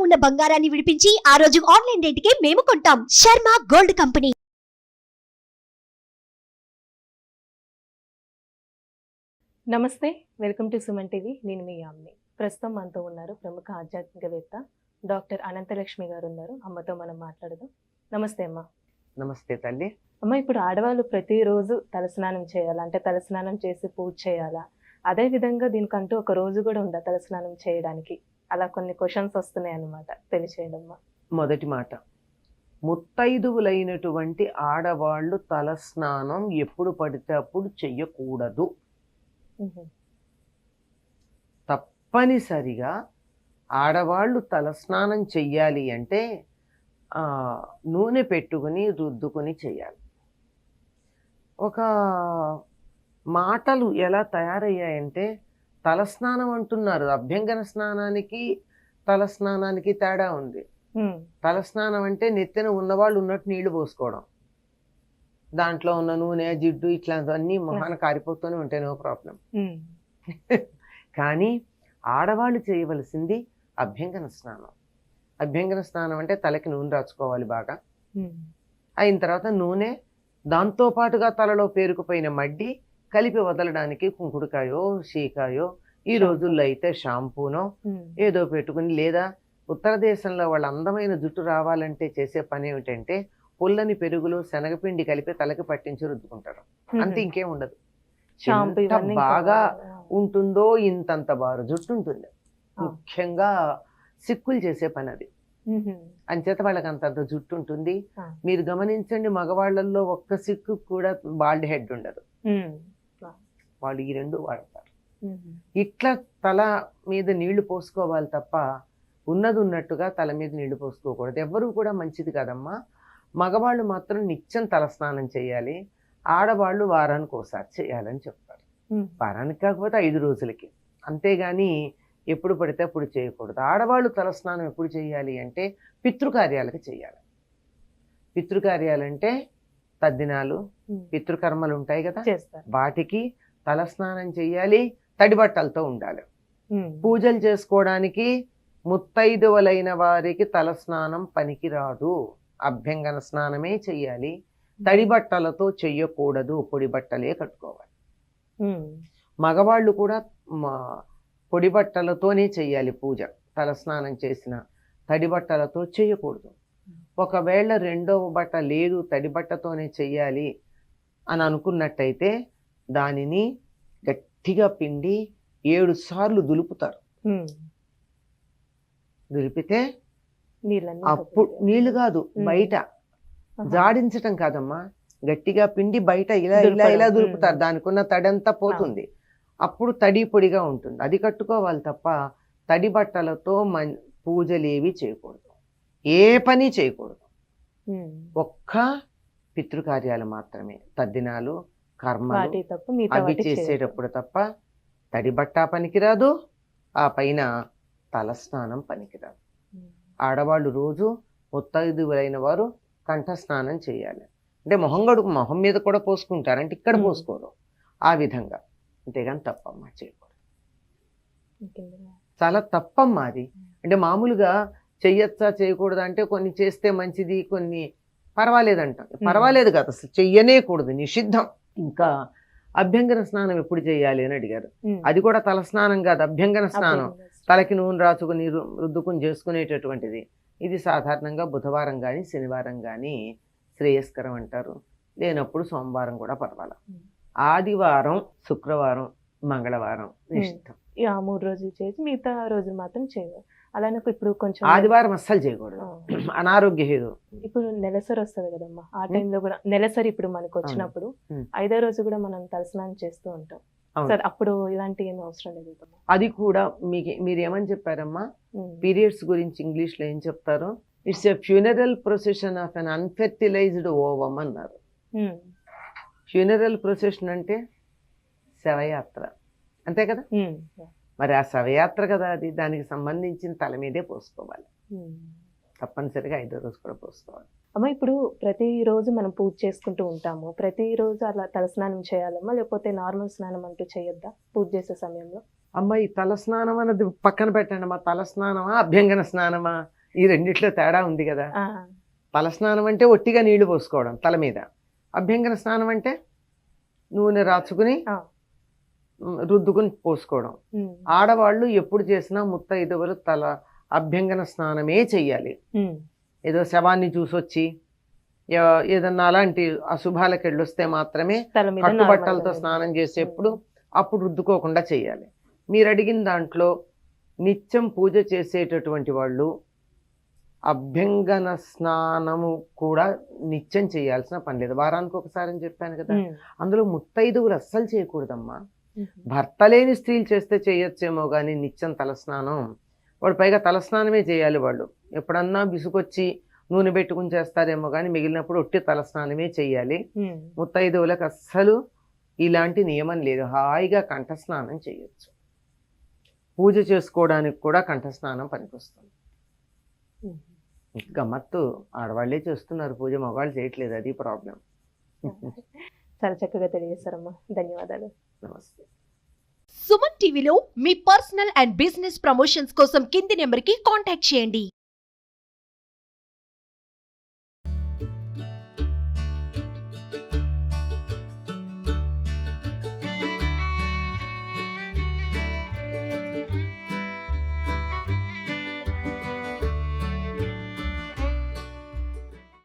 ఉన్న బంగారాన్ని విడిపించి ఆ రోజు ఆన్లైన్ రేటుకే మేము కొంటాం. Sharma gold company. నమస్తే, వెల్కమ్ టు సుమన్ టీవీ. నేను మీ యామ్ని. ప్రస్తుతం మనతో ఉన్నారు ప్రముఖ ఆధ్యాత్మికవేత్త డాక్టర్ అనంతలక్ష్మి గారు ఉన్నారు. అమ్మతో మనం మాట్లాడదాం. నమస్తే అమ్మ. నమస్తే తల్లి. అమ్మ, ఇప్పుడు ఆడవాళ్ళు ప్రతిరోజు తలస్నానం చేయాలా? అంటే తలస్నానం చేసి పూజ చేయాలా? అదే విధంగా దీనికంటూ ఒక రోజు కూడా ఉందా తలస్నానం చేయడానికి? అలా కొన్ని క్వశ్చన్స్ వస్తున్నాయి అన్నమాట, తెలియచేయడమ్మా. మొదటి మాట, ముత్తైదువులైనటువంటి ఆడవాళ్ళు తలస్నానం ఎప్పుడు పడితే అప్పుడు చెయ్యకూడదు. తప్పనిసరిగా ఆడవాళ్ళు తలస్నానం చెయ్యాలి అంటే నూనె పెట్టుకుని రుద్దుకొని చెయ్యాలి. ఒక మాటలు ఎలా తయారయ్యాయంటే తలస్నానం అంటున్నారు. అభ్యంగన స్నానానికి తలస్నానానికి తేడా ఉంది. తలస్నానం అంటే నెత్తిన ఉన్నవాళ్ళు ఉన్నట్టు నీళ్లు పోసుకోవడం, దాంట్లో ఉన్న నూనె జిడ్డు ఇట్లాంటివన్నీ మొహాన కారిపోతూనే ఉంటాయి, నో ప్రాబ్లం. కానీ ఆడవాళ్ళు చేయవలసింది అభ్యంగన స్నానం. అభ్యంగన స్నానం అంటే తలకి నూనె రాచుకోవాలి బాగా. అయిన తర్వాత నూనె, దాంతోపాటుగా తలలో పేరుకుపోయిన మడ్డి కలిపి వదలడానికి కుంకుడుకాయో షీకాయో, ఈ రోజుల్లో అయితే షాంపూనో ఏదో పెట్టుకుని, లేదా ఉత్తర దేశంలో వాళ్ళ అందమైన జుట్టు రావాలంటే చేసే పని ఏమిటంటే పుల్లని పెరుగులు శనగపిండి కలిపి తలకి పట్టించి రుద్దుకుంటారు. అంతే, ఇంకేం ఉండదు. ఎంత బాగా ఉంటుందో, ఇంతంత బారు జుట్టు ఉంటుంది. ముఖ్యంగా సిక్కులు చేసే పని అది. అంచేత వాళ్ళకి అంతంత జుట్టు ఉంటుంది. మీరు గమనించండి, మగవాళ్ళల్లో ఒక్క సిక్కు కూడా బాల్డ్ హెడ్ ఉండదు. వాళ్ళు ఈ రెండు వాడతారు. ఇట్లా తల మీద నీళ్లు పోసుకోవాలి తప్ప ఉన్నది ఉన్నట్టుగా తల మీద నీళ్లు పోసుకోకూడదు. ఎవ్వరూ కూడా మంచిది కాదమ్మా. మగవాళ్ళు మాత్రం నిత్యం తలస్నానం చేయాలి, ఆడవాళ్ళు వారానికి ఒకసారి చేయాలని చెప్తారు. వారానికి కాకపోతే 5 రోజులకి, అంతేగాని ఎప్పుడు పడితే అప్పుడు చేయకూడదు. ఆడవాళ్ళు తలస్నానం ఎప్పుడు చేయాలి అంటే పితృకార్యాలకు చేయాలి. పితృకార్యాలంటే తద్దినాలు, పితృకర్మలు ఉంటాయి కదా, వాటికి తలస్నానం చేయాలి, తడి బట్టలతో ఉండాలి. పూజలు చేసుకోవడానికి ముత్తైదువలైన వారికి తలస్నానం పనికిరాదు, అభ్యంగన స్నానమే చెయ్యాలి. తడి బట్టలతో చెయ్యకూడదు, పొడి బట్టలే కట్టుకోవాలి. మగవాళ్ళు కూడా పొడి బట్టలతోనే చెయ్యాలి పూజ. తలస్నానం చేసిన తడి బట్టలతో చేయకూడదు. ఒకవేళ రెండవ బట్ట లేదు, తడి బట్టతోనే చెయ్యాలి అని అనుకున్నట్టయితే దానిని గట్టిగా పిండి 7 సార్లు దులుపుతారు. దులిపితే అప్పుడు నీళ్లు కాదు, బయట జాడించటం కాదమ్మా, గట్టిగా పిండి బయట ఇలా ఇలా ఇలా దులుపుతారు. దానికి ఉన్న తడంతా పోతుంది, అప్పుడు తడి పొడిగా ఉంటుంది. అది కట్టుకోవాలి తప్ప తడి బట్టలతో పూజలేవి చేయకూడదు, ఏ పని చేయకూడదు. ఒక్క పితృకార్యాలు మాత్రమే, తద్దినాలు కర్మలు అవి చేసేటప్పుడు తప్ప తడి బట్ట పనికిరాదు, ఆ పైన తలస్నానం పనికిరాదు. ఆడవాళ్ళు రోజు ముత్తైదువులైన వారు కంఠ స్నానం చేయాలి. అంటే మొహం మీద కూడా పోసుకుంటారు, అంటే ఇక్కడ పోసుకోరు, ఆ విధంగా. అంతేగాని తప్పమ్మా, చేయకూడదు. చాలా తప్పమ్మా అది. అంటే మామూలుగా చెయ్యొచ్చా చేయకూడదు అంటే కొన్ని చేస్తే మంచిది, కొన్ని పర్వాలేదంట. పర్వాలేదు కాదు, అసలు చెయ్యనేకూడదు, నిషిద్ధం. ఇంకా అభ్యంగన స్నానం ఎప్పుడు చేయాలి అని అడిగారు. అది కూడా తల స్నానం కాదు, అభ్యంగన స్నానం. తలకి నూనె రాచుకుని రుద్దుకుని చేసుకునేటటువంటిది. ఇది సాధారణంగా బుధవారం కానీ శనివారం కానీ శ్రేయస్కరం అంటారు. లేనప్పుడు సోమవారం కూడా పర్వాలేదు. ఆదివారం, శుక్రవారం, మంగళవారం నిషిద్ధం. 3 రోజులు చేసి మిగతా రోజులు మాత్రం చేయదు. అలానే ఇప్పుడు కొంచెం ఆదివారం అస్సలు చేయకూడదు, అనారోగ్య హేతు. ఇప్పుడు నెలసరి వస్తుంది కదమ్మా, ఆ టైంలో కూడా నెలసరి ఇప్పుడు మనకు వచ్చినప్పుడు 5వ రోజు కూడా మనం తలస్నానం చేస్తూ ఉంటాం. సార్, అప్పుడు ఇలాంటి ఏం అవసరం లేదు. అది కూడా మీరు ఏమని చెప్పారమ్మా, పీరియడ్స్ గురించి ఇంగ్లీష్ లో ఏం చెప్తారు? It's a funeral procession of an unfertilised ovum అన్నారు. ఫ్యూనరల్ ప్రొసెషన్ అంటే శవయాత్ర, అంతే కదా. మరి ఆ శవయాత్ర కదా అది, దానికి సంబంధించిన తల మీదే పోసుకోవాలి. తప్పనిసరిగా 5వ రోజు కూడా పోసుకోవాలి. అమ్మ, ఇప్పుడు ప్రతిరోజు మనం పూజ చేసుకుంటూ ఉంటాము, ప్రతిరోజు అలా తలస్నానం చేయాలమ్మా, లేకపోతే నార్మల్ స్నానం అంటూ చేయొద్దా పూజ చేసే సమయంలో? అమ్మ ఈ తల స్నానం అన్నది పక్కన పెట్టండి అమ్మా, తల స్నానమా అభ్యంగన స్నానమా, ఈ రెండిట్లో తేడా ఉంది కదా. ఆ, తల స్నానం అంటే ఒట్టిగా నీళ్లు పోసుకోవడం తల మీద, అభ్యంగన స్నానం అంటే నూనె రాచుకుని ఆ. రుద్దుకుని పోసుకోవడం. ఉమ్, ఆడవాళ్ళు ఎప్పుడు చేసినా ముత్తైదువులు తల అభ్యంగన స్నానమే చెయ్యాలి. ఉమ్, ఏదో శవాన్ని చూసొచ్చి ఏదన్నా అలాంటి అశుభాలకు వెళ్ళొస్తే మాత్రమే తల మీద కట్టుబట్టలతో normal గా స్నానం చేసేప్పుడు అప్పుడు రుద్దుకోకుండా చేయాలి. మీరు అడిగిన దాంట్లో నిత్యం పూజ చేసేటటువంటి వాళ్ళు అభ్యంగన స్నానము కూడా నిత్యం చేయాల్సిన పని లేదు, వారానికి ఒకసారి అని చెప్పాను కదా. ఉమ్, అందులో ముత్తైదువులు అస్సలు చేయకూడదమ్మా. ఉమ్, భర్త లేని స్త్రీలు చేస్తే చేయొచ్చేమో కానీ నిత్యం తలస్నానం, వాడు పైగా తలస్నానమే చేయాలి. వాళ్ళు ఎప్పుడన్నా విసుకొచ్చి నూనె పెట్టుకుని చేస్తారేమో కానీ మిగిలినప్పుడు ఒట్టి తలస్నానమే చేయాలి. ఉమ్, ముత్తైదువులకు అస్సలు ఇలాంటి నియమం లేదు, హాయిగా కంఠస్నానం చేయొచ్చు. పూజ చేసుకోవడానికి కూడా కంఠస్నానం పనికొస్తుంది. ఉమ్. గమ్మత్తు, ఆడవాళ్లే చేస్తున్నారు పూజ, మగవాళ్ళు చేయట్లేదు, అది ప్రాబ్లం. చాలా చక్కగా తెలియజేశారమ్మా, ధన్యవాదాలు. నమస్తే. సుమన్ టీవీలో మీ పర్సనల్ అండ్ బిజినెస్ ప్రమోషన్స్ కోసం కింది నెంబర్కి కాంటాక్ట్ చేయండి.